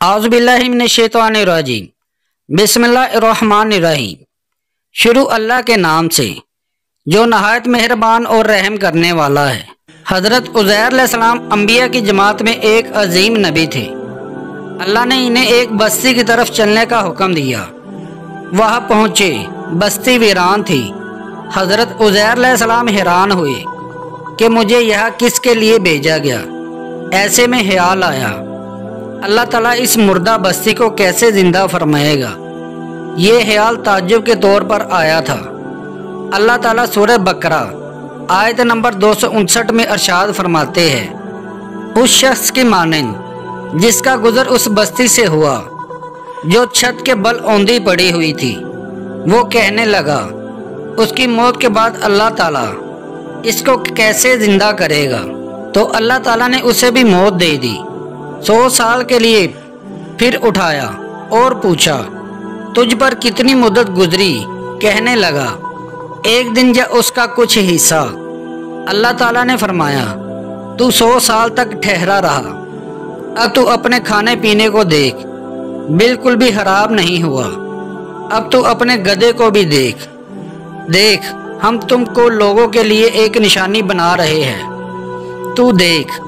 आउज़ु बिल्लाहि मिनश्शैतानिर्रजीम। बिस्मिल्लाहिर्रहमानिर्रहीम। शुरू अल्लाह के नाम से जो नहायत मेहरबान और रहम करने वाला है। हज़रत उज़ैर अलैहिस्सलाम अंबिया की जमात में एक अजीम नबी थे। अल्लाह ने इन्हें एक बस्ती की तरफ चलने का हुक्म दिया। वहाँ पहुँचे, बस्ती वीरान थी। हज़रत उज़ैर अलैहिस्सलाम हैरान हुए कि मुझे यहाँ किसके लिए भेजा गया। ऐसे में ख्याल आया, अल्लाह ताला इस मुर्दा बस्ती को कैसे जिंदा फरमाएगा। ये ख्याल ताज्जुब के तौर पर आया था। अल्लाह ताला सूरह बकरा आयत नंबर 259 में इरशाद फरमाते हैं, उस शख्स की मानंद जिसका गुजर उस बस्ती से हुआ जो छत के बल औंधी पड़ी हुई थी। वो कहने लगा, उसकी मौत के बाद अल्लाह ताला इसको कैसे जिंदा करेगा। तो अल्लाह ताला ने उसे भी मौत दे दी। 100 साल के लिए फिर उठाया और पूछा, तुझ पर कितनी मुद्दत गुजरी। कहने लगा, एक दिन या उसका कुछ हिस्सा। अल्लाह ताला ने फरमाया, तू 100 साल तक ठहरा रहा। अब तू अपने खाने पीने को देख, बिल्कुल भी खराब नहीं हुआ। अब तू अपने गधे को भी देख। देख, हम तुमको लोगों के लिए एक निशानी बना रहे हैं। तू देख,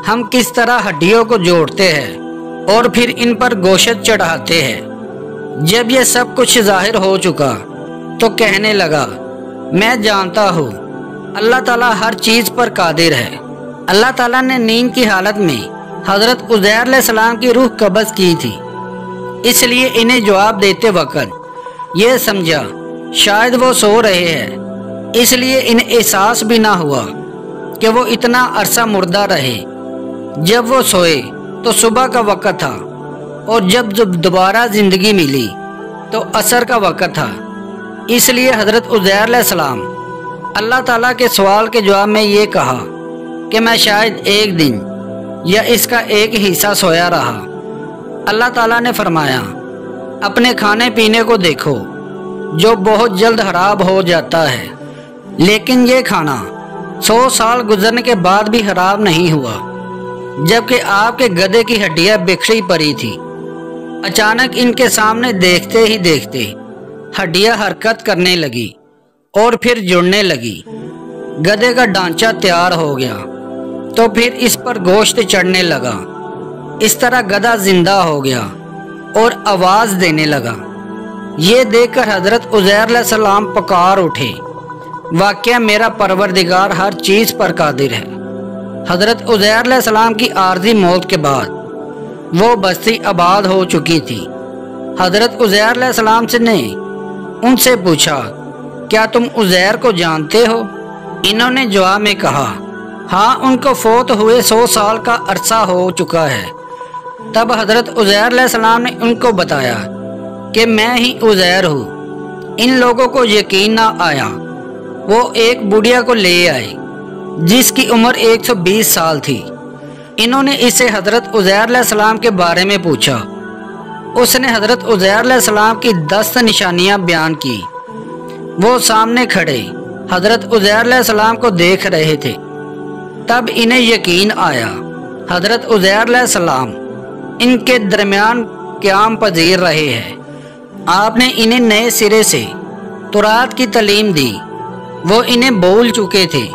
हम किस तरह हड्डियों को जोड़ते हैं और फिर इन पर गोश्त चढ़ाते हैं। जब यह सब कुछ जाहिर हो चुका तो कहने लगा, मैं जानता हूँ अल्लाह ताला हर चीज़ पर कादिर है। अल्लाह ताला ने नींद की हालत में हज़रत उज़ैर अलैहिस्सलाम की रूह कब्ज़ की थी। इसलिए इन्हें जवाब देते वक़्त ये समझा शायद वो सो रहे हैं। इसलिए इन्हें एहसास भी ना हुआ कि वो इतना अरसा मुर्दा रहे। जब वो सोए तो सुबह का वक़्त था और जब दोबारा ज़िंदगी मिली तो असर का वक़्त था। इसलिए हज़रत उज़ैर अलैहिस्सलाम अल्लाह ताला के सवाल के जवाब में ये कहा कि मैं शायद एक दिन या इसका एक हिस्सा सोया रहा। अल्लाह ताला ने फरमाया, अपने खाने पीने को देखो जो बहुत जल्द खराब हो जाता है, लेकिन ये खाना 100 साल गुजरने के बाद भी खराब नहीं हुआ। जबकि आपके गधे की हड्डियां बिखरी पड़ी थी। अचानक इनके सामने देखते ही देखते हड्डियां हरकत करने लगी और फिर जुड़ने लगी। गधे का ढांचा तैयार हो गया तो फिर इस पर गोश्त चढ़ने लगा। इस तरह गधा जिंदा हो गया और आवाज देने लगा। ये देखकर हजरत उज़ैर अलैहिस्सलाम पुकार उठे, वाकया मेरा परवरदिगार हर चीज पर कादिर है। हजरत उज़ैर अलैहिस्सलाम की आर्जी मौत के बाद वो बस्ती आबाद हो चुकी थी। हजरत उज़ैर अलैहिस्सलाम ने उनसे पूछा, क्या तुम उज़ैर को जानते हो? इन्होंने जवाब में कहा, हाँ, उनको फौत हुए 100 साल का अरसा हो चुका है। तब हजरत उज़ैर अलैहिस्सलाम ने उनको बताया कि मैं ही उज़ैर हूँ। इन लोगों को यकीन ना आया। वो एक बुढ़िया को ले आए जिसकी उम्र 120 साल थी। इन्होंने इसे हजरत उज़ैर अलैहिस्सलाम के बारे में पूछा। उसने हजरत उज़ैर अलैहिस्सलाम की 10 निशानियां बयान की। वो सामने खड़े हजरत उज़ैर अलैहिस्सलाम को देख रहे थे। तब इन्हें यकीन आया हजरत उज़ैर अलैहिस्सलाम इनके दरमियान क़याम पजीर रहे हैं। आपने इन्हें नए सिरे से तुरात की तालीम दी। वो इन्हें भूल चुके थे।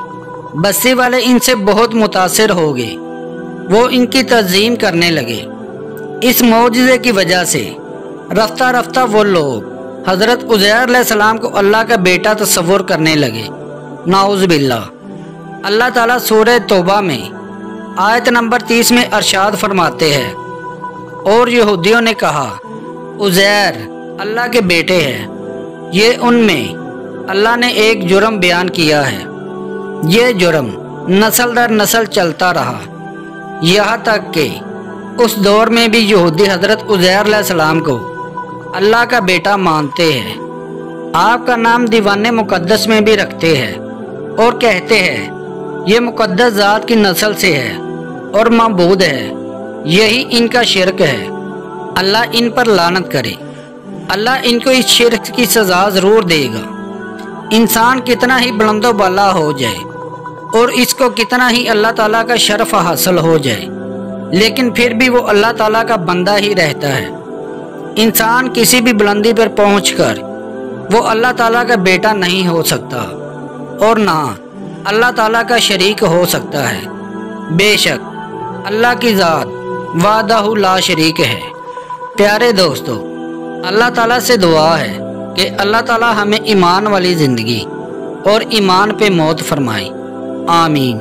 बस्ती वाले इनसे बहुत मुतासिर हो गए। वो इनकी तज़ीम करने लगे। इस मौजज़े की वजह से रफ्ता रफ्ता वो लोग हज़रत उज़ैर अलैहिस्सलाम को अल्लाह का बेटा तस्वुर करने लगे। नाउज़ बिल्लाह। अल्लाह ताला सूरह तौबा में आयत नंबर 30 में इरशाद फरमाते हैं, और यहूदियों ने कहा उज़ैर अल्लाह के बेटे हैं। ये उनमें अल्लाह ने एक जुर्म बयान किया है। ये जुर्म नस्ल दर नस्ल चलता रहा, यहाँ तक कि उस दौर में भी यहूदी हजरत उज़ैर अलैहिस्सलाम को अल्लाह का बेटा मानते हैं। आपका नाम दीवाने मुकद्दस में भी रखते हैं और कहते हैं ये मुकद्दस ज़ात की नस्ल से है और माबूद है। यही इनका शिरक है। अल्लाह इन पर लानत करे। अल्लाह इनको इस शिरक की सज़ा ज़रूर देगा। इंसान कितना ही बुलंदो बाला हो जाए और इसको कितना ही अल्लाह ताला का शर्फ हासिल हो जाए, لیکن پھر بھی وہ اللہ تعالیٰ کا بندہ ہی رہتا ہے۔ انسان کسی بھی بلندی پر پہنچ کر وہ اللہ تعالیٰ کا بیٹا نہیں ہو سکتا اور نہ اللہ تعالیٰ کا شریک ہو سکتا ہے۔ بے شک اللہ کی ذات وحدہ لا شریک ہے۔ پیارے دوستو، اللہ تعالیٰ سے دعا ہے کہ اللہ تعالیٰ ہمیں ایمان والی زندگی اور ایمان پہ موت فرمائے۔ آمین۔